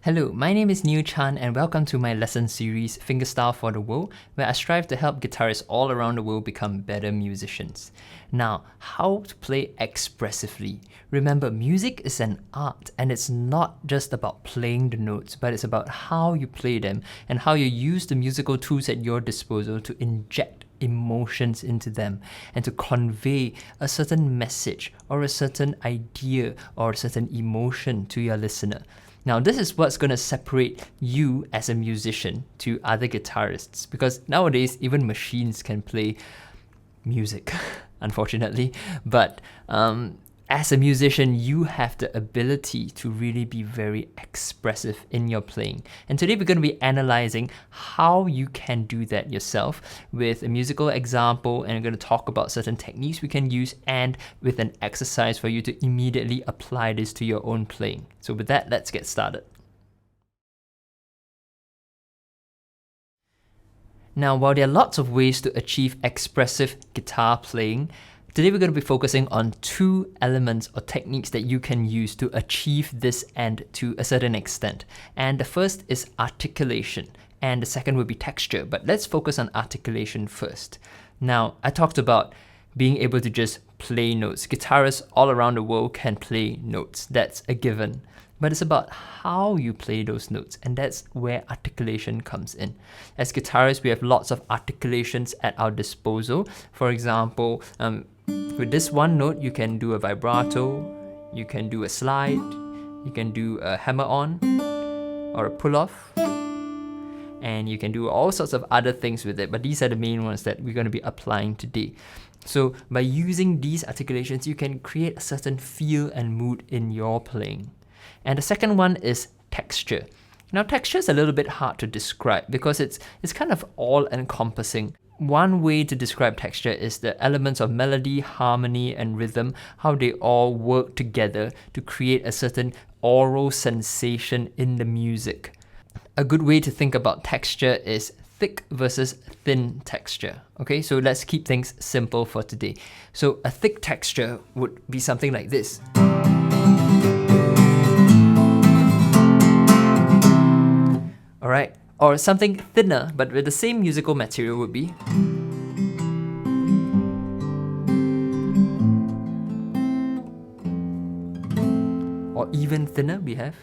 Hello, my name is Neil Chan and welcome to my lesson series Fingerstyle For The World, where I strive to help guitarists all around the world become better musicians. Now, how to play expressively. Remember, music is an art and it's not just about playing the notes, but it's about how you play them and how you use the musical tools at your disposal to inject emotions into them and to convey a certain message or a certain idea or a certain emotion to your listener. Now, this is what's going to separate you as a musician to other guitarists, because nowadays even machines can play music, unfortunately. But as a musician, you have the ability to really be very expressive in your playing. And today we're going to be analyzing how you can do that yourself with a musical example, and we're going to talk about certain techniques we can use and with an exercise for you to immediately apply this to your own playing. So with that, let's get started. Now, while there are lots of ways to achieve expressive guitar playing, today we're going to be focusing on two elements or techniques that you can use to achieve this end to a certain extent. And the first is articulation, and the second will be texture. But let's focus on articulation first. Now, I talked about being able to just play notes. Guitarists all around the world can play notes. That's a given. But it's about how you play those notes, and that's where articulation comes in. As guitarists, we have lots of articulations at our disposal. For example, with this one note, you can do a vibrato, you can do a slide, you can do a hammer-on or a pull-off, and you can do all sorts of other things with it, but these are the main ones that we're going to be applying today. So by using these articulations, you can create a certain feel and mood in your playing. And the second one is texture. Now, texture is a little bit hard to describe because it's kind of all-encompassing. One way to describe texture is the elements of melody, harmony, and rhythm, how they all work together to create a certain aural sensation in the music. A good way to think about texture is thick versus thin texture. Okay, so let's keep things simple for today. So a thick texture would be something like this. Alright, or something thinner but with the same musical material would be. Or even thinner, we have.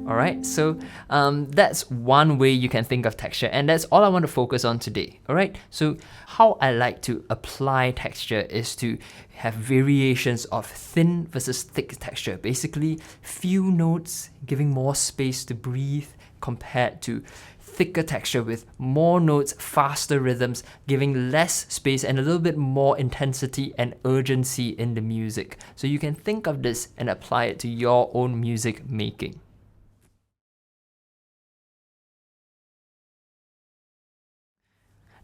Alright, so that's one way you can think of texture, and that's all I want to focus on today. Alright, so how I like to apply texture is to have variations of thin versus thick texture. Basically, few notes giving more space to breathe compared to thicker texture with more notes, faster rhythms, giving less space and a little bit more intensity and urgency in the music. So you can think of this and apply it to your own music making.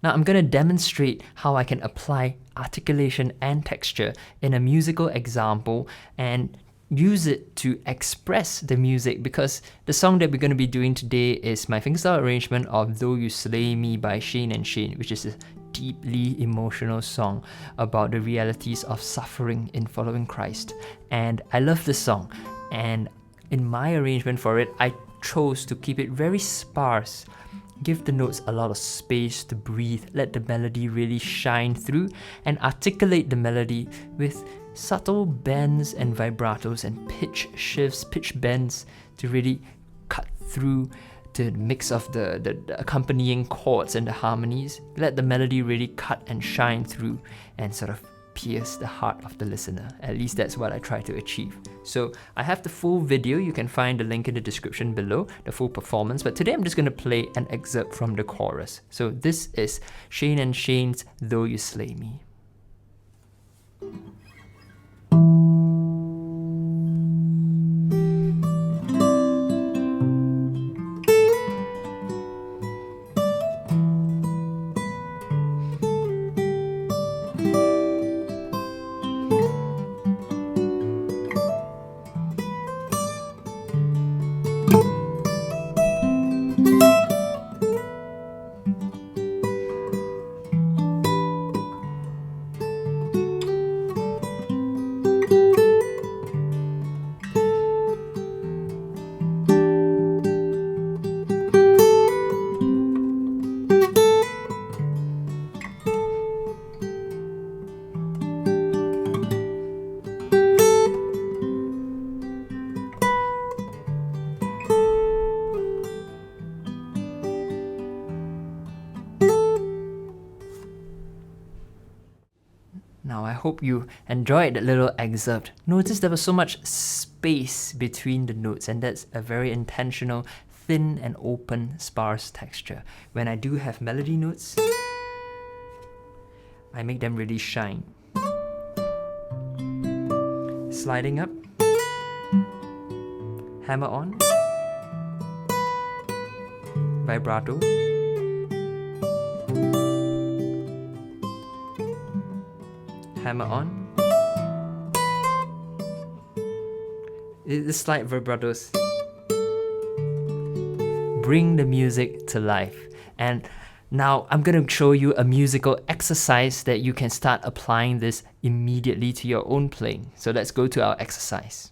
Now I'm going to demonstrate how I can apply articulation and texture in a musical example and use it to express the music, because the song that we're going to be doing today is my fingerstyle arrangement of Though You Slay Me by Shane and Shane, which is a deeply emotional song about the realities of suffering in following Christ. And I love this song, and in my arrangement for it, I chose to keep it very sparse. Give the notes a lot of space to breathe, let the melody really shine through, and articulate the melody with subtle bends and vibratos and pitch shifts, pitch bends to really cut through the mix of the accompanying chords and the harmonies. Let the melody really cut and shine through and sort of pierce the heart of the listener. At least that's what I try to achieve. So I have the full video. You can find the link in the description below, the full performance. But today I'm just going to play an excerpt from the chorus. So this is Shane and Shane's Though You Slay Me. Now I hope you enjoyed that little excerpt. Notice there was so much space between the notes, and that's a very intentional, thin and open, sparse texture. When I do have melody notes, I make them really shine. Sliding up, hammer on, vibrato, hammer on. The slight vibratos bring the music to life. And now I'm going to show you a musical exercise that you can start applying this immediately to your own playing. So let's go to our exercise.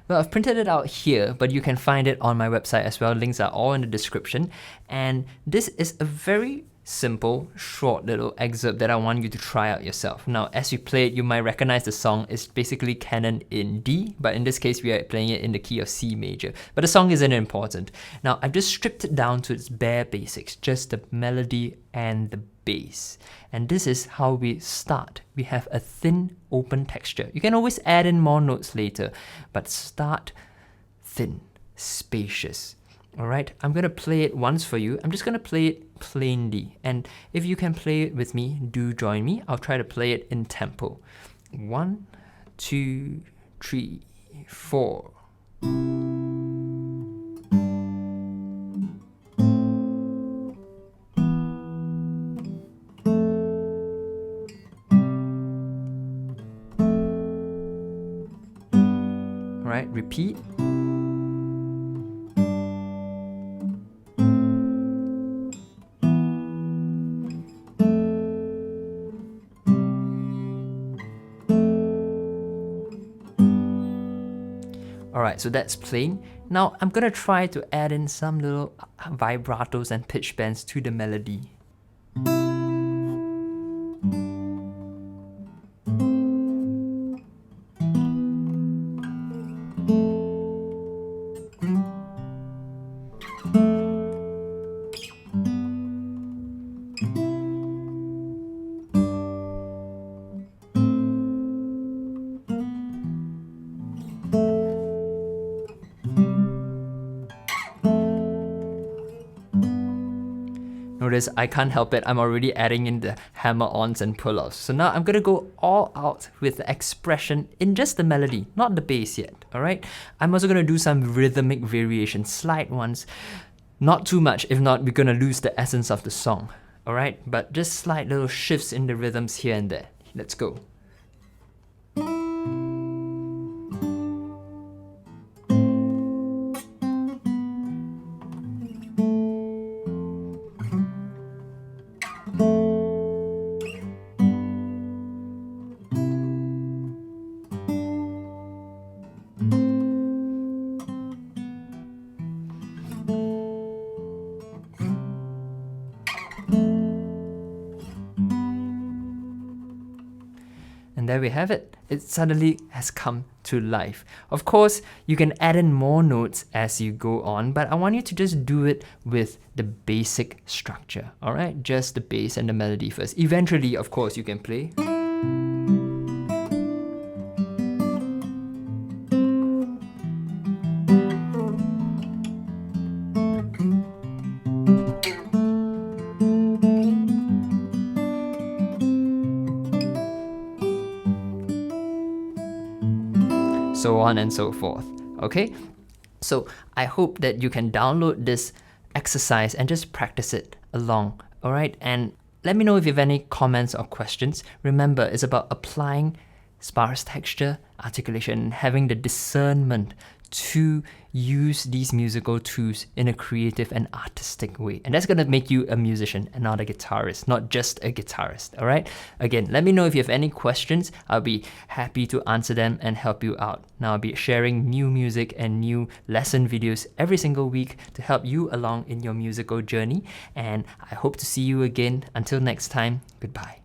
Well, I've printed it out here, but you can find it on my website as well. Links are all in the description. And this is a very simple, short little excerpt that I want you to try out yourself. Now, as you play it, you might recognize the song is basically canon in D, but in this case, we are playing it in the key of C major. But the song isn't important. Now, I've just stripped it down to its bare basics, just the melody and the bass. And this is how we start. We have a thin, open texture. You can always add in more notes later, but start thin, spacious. All right, I'm going to play it once for you. I'm just going to play it plainly. And if you can play it with me, do join me. I'll try to play it in tempo. 1, 2, 3, 4. All right, repeat. Alright, so that's plain. Now I'm gonna try to add in some little vibratos and pitch bends to the melody. Notice I can't help it, I'm already adding in the hammer-ons and pull-offs. So now I'm gonna go all out with the expression in just the melody, not the bass yet, alright? I'm also gonna do some rhythmic variations, slight ones, not too much, if not we're gonna lose the essence of the song, alright? But just slight little shifts in the rhythms here and there. Let's go. And there we have it. It suddenly has come to life. Of course, you can add in more notes as you go on, but I want you to just do it with the basic structure, all right? Just the bass and the melody first. Eventually, of course, you can play. So on and so forth, okay? So I hope that you can download this exercise and just practice it along, all right? And let me know if you have any comments or questions. Remember, it's about applying sparse texture, articulation, and having the discernment to use these musical tools in a creative and artistic way. And that's gonna make you a musician and not a guitarist, not just a guitarist, all right? Again, let me know if you have any questions. I'll be happy to answer them and help you out. Now, I'll be sharing new music and new lesson videos every single week to help you along in your musical journey. And I hope to see you again. Until next time, goodbye.